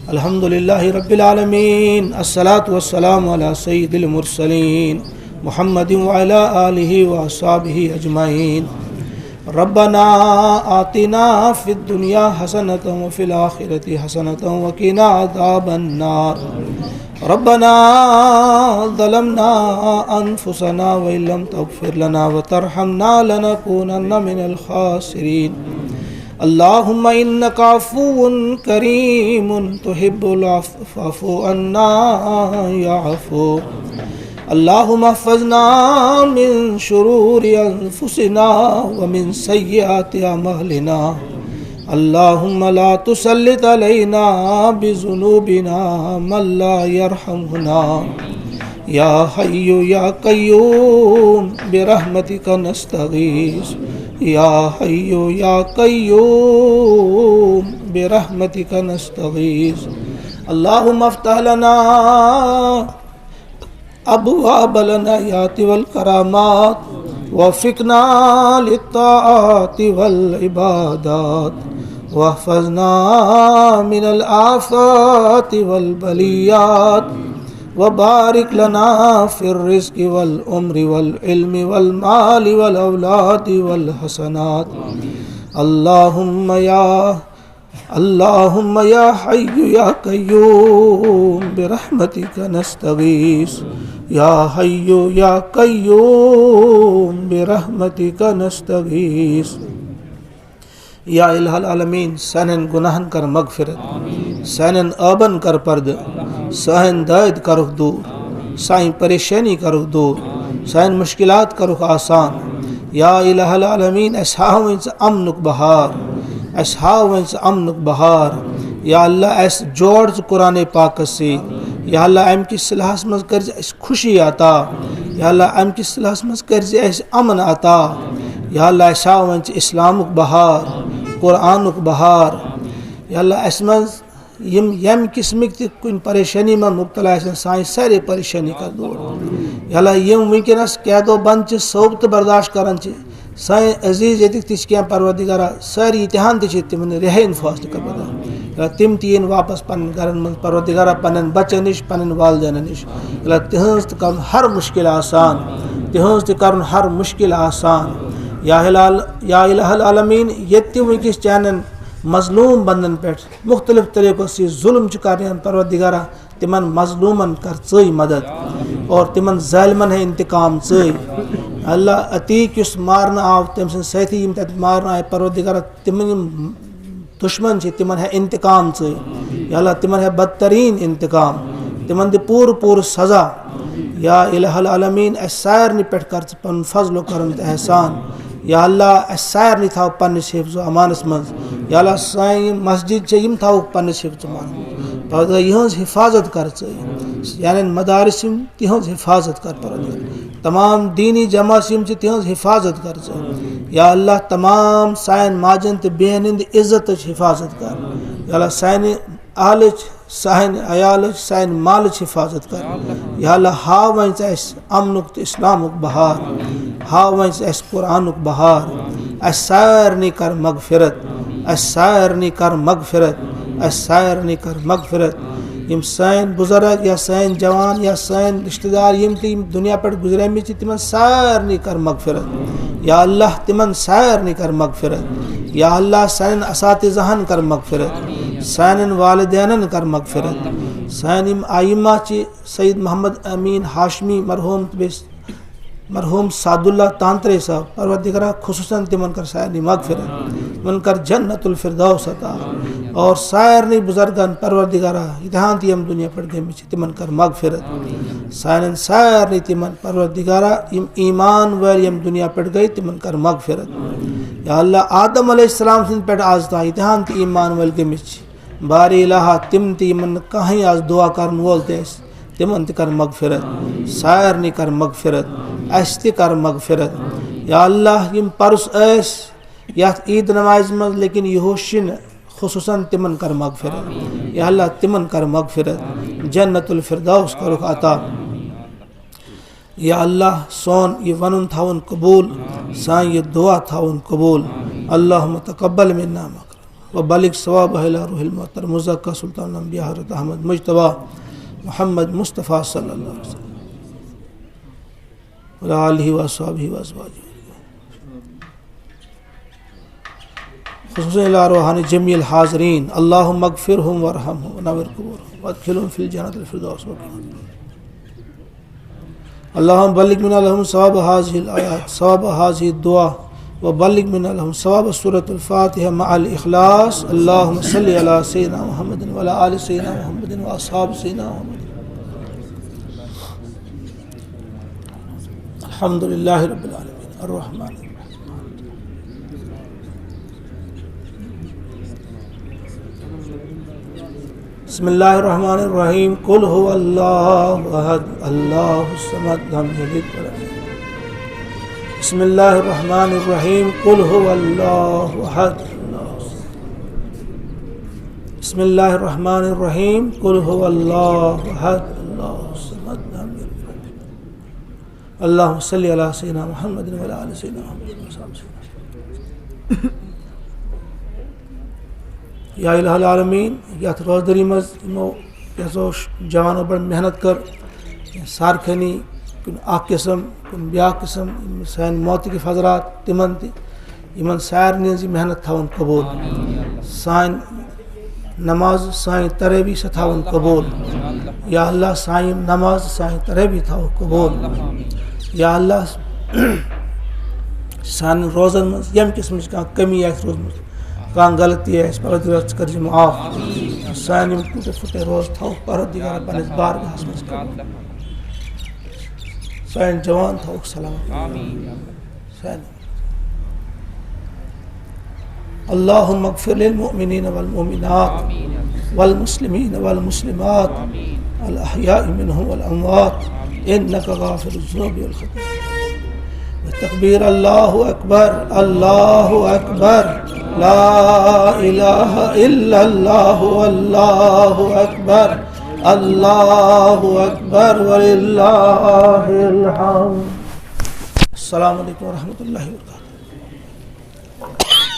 الحمدللہ رب العالمین، الصلاۃ والسلام علی سید المرسلین محمد وعلی آلہ واصحابہ اجمعین۔ ربنا آتنا فی الدنیا حسنۃ وفی الآخرۃ حسنۃ وقنا عذاب النار۔ ربنا ظلمنا انفسنا وان لم تغفر لنا وترحمنا لنكونن من الخاسرین۔ اللہم انک عفو کریم تحب العفو فاعف عنا یا عفو۔ اللہم احفظنا من شرور انفسنا ومن سیئات اعمالنا۔ اللہم لا تسلط علینا بذنوبنا من لا یرحمنا۔ یا حی یا قیوم برحمتک نستغیث۔ یا حی یا قیوم برحمتک نستغیث۔ اللہم افتح لنا ابواب العنایات والکرامات ووفقنا للطاعات والعبادات واحفظنا من الآفات والبلیات وبارک لنا فی الرزق والعمر والعلم والمال والاولاد والحسنات۔ اللہم یا حی یا قیوم برحمتک نستغیث۔ یا حی یا قیوم برحمتک نستغیث۔ یا الہ العالمین، سانن گناہن کر مغفرت، سانن آبن کر پرد، سان دائد کرک دور، سائن پریشانی کرک دور، سائن مشکلات کرک آسان۔ یا الہ العالمین، اس ہاوین سے امنک بہار، اس ہاوین سے امنک بہار۔ یا اللہ اس جوڑ قرآن پاک سے، یا اللہ ام کی صلاحس مز کرز اس خوشی عطا، یا اللہ ام کی صلاحس مز کرز اس امن عطا۔ یا اللہ اس ہاوین سے اسلامک بہار، قرآنک بہار۔ یا اللہ اس مز یم قسمک تہ کن پریشانی من مبتلا سائن سارے پریشانی کر دور۔ یا اللہ یم ونکس قید و بند صوب تو برداشت کران سائن عزیز یتک تہ پروردگارہ ساری امتحان تہ تمن رہین فاصلہ کر بدا۔ تم تین واپس پن گھرن من پروردگارہ پنن بچن نش پنن والدین نش۔ اللہ تہذ تہ کرن ہر مشکل آسان، تہذ تہ کرن ہر مشکل آسان۔ یا الہ العالمین، یت ونکس چانن مظلوم بندن پہ مختلف طریقوں سے ظلم کران پروردگارہ تمن مظلومن کر ژے مدد اور تمن ظالمن ہے انتقام ژے۔ اللہ عتیق اس مارنا آو تم سن ساتھی یم تت مارنا آئے پروردگارہ تمن دشمن سے تمن ہے انتقام ژے۔ یا اللہ تمن ہے بدترین انتقام، تمن دے پور سزا۔ یا الہ العالمین، اس سارنی پہ کر پن فضل و کرم احسان۔ یا اللہ اس سارنی تھاو پنس حفظ و امانس من۔ یا اللہ سائن مسجد سے یم تھاو پنس حفظ و امان، پروردگار یہنز حفاظت کر ژے، یعنی مدارس تہنز حفاظت کر پروردگار، تمام دینی جماعت سے تہنز حفاظت کر ژے۔ یا اللہ تمام سائن ماجن تو بہن ہند عزت حفاظت کر۔ یا اللہ سائن اہلچ، سائن عیالچ، سائن مالچ حفاظت کر۔ یا اللہ ہاو ونچ اس امنک تو اسلامک بہار، ہاو ونچ اس قرآنک بہار۔ اس سارنی کر مغفرت، اس سارنی کر مغفرت، اس سارنی کر مغفرت۔ یم سائن بزرگ یا سائن جوان یا سائن رشتہ دار یم دنیا پر گزرے تمن سارنی کر مغفرت۔ یا اللہ تمن سارنی کر مغفرت۔ یا اللہ سائن اساتذہن کر مغفرت، سائن والدینن کر مغفرت۔ سائن آئمہ سید محمد امین ہاشمی مرحوم سعد اللہ تانترے صاحب، پروردگارہ خصوصاً تمن کر سارنی مغفرت، من کر جنت الفردوس عطا۔ اور سارنی بزرگان پروردگارہ اتحان یم دنیا پڑ گئے تمن کر مغفرت۔ سارنی تمن پروردگارہ یم ایمان ور یم دنیا پڑ گئی تمن کر مغفرت۔ یا اللہ آدم علیہ السلام سن پہ آز تا اتحان تی ایمان ول گمچ باری الہ تم تی من کہیں آز دعا کرن وول تیس تمن تی کر مغفرت، سارنی کر مغفرت، اس تی کر مغفرت۔ یا اللہ یم پرس ایس یات عید نماز مز لیکن یہ ہوشن خصوصاً تمن کر مغفرت۔ یا اللہ تمن کر مغفرت، جنت الفردوس کرو عطا۔ یا اللہ سون یہ ونن تھاون قبول سان یہ دعا تھاون قبول اللہم تقبل منا مکر وبلغ ثواب الى روح المحترم مزکہ سلطان الانبیاء حضرت احمد مجتبی محمد مصطفیٰ صلی اللہ علیہ وسلم وعلی آلہ وصحبہ وازواجہ خصوصاً الى روحان جمیع الحاضرین اللہم اغفرہم ورحمہم ونور قبورہم وادخلہم فی الجنۃ الفردوس اللہم بلغ منا لہم ثواب هذه الآیات ثواب هذه الدعاء وبلغ منا لهم ثواب سورة الفاتحة مع الإخلاص اللهم صل على سيدنا محمد وعلى آل سيدنا محمد وأصحاب سيدنا محمد الحمد لله رب العالمين الرحمن الرحيم بسم الله الرحمن الرحيم قل هو الله أحد الله الصمد لم يلد ولم يولد بسم الله الرحمن الرحيم قل هو الله أحد بسم الله الرحمن الرحيم قل هو الله أحد الله الصمد لم يلد ولم يولد اللهم صل على سيدنا محمد وعلى آل سيدنا محمد یا الہ العالمین یت روزدری مز یسو جوانو بڑ محنت کر سارکھنی کن اخ قسم کن بیا قسم سان موتقف حضرات تمن تمن سارنی محنت تھاون قبول سان نماز سان تراویح سہ تھاون قبول یا اللہ سان نماز سان تراویح تھاو قبول یا اللہ سان روزن مز یم قسم کمی آس روزمت کان غلطی ہے پروردگار کر جی معاف سان ٹوٹے پھٹے روز تھو پروردگار پنس بارگاہس مز سان جوان تھو سلامت سان اللهم اغفر للمؤمنين والمؤمنات والمسلمين والمسلمات الأحياء منهم والأموات إنك غافر الذنوب والخطايا والتكبير الله أكبر الله أكبر لا إله إلا الله والله أكبر الله أكبر ولله الحمد. السلام عليكم ورحمة الله وبركاته.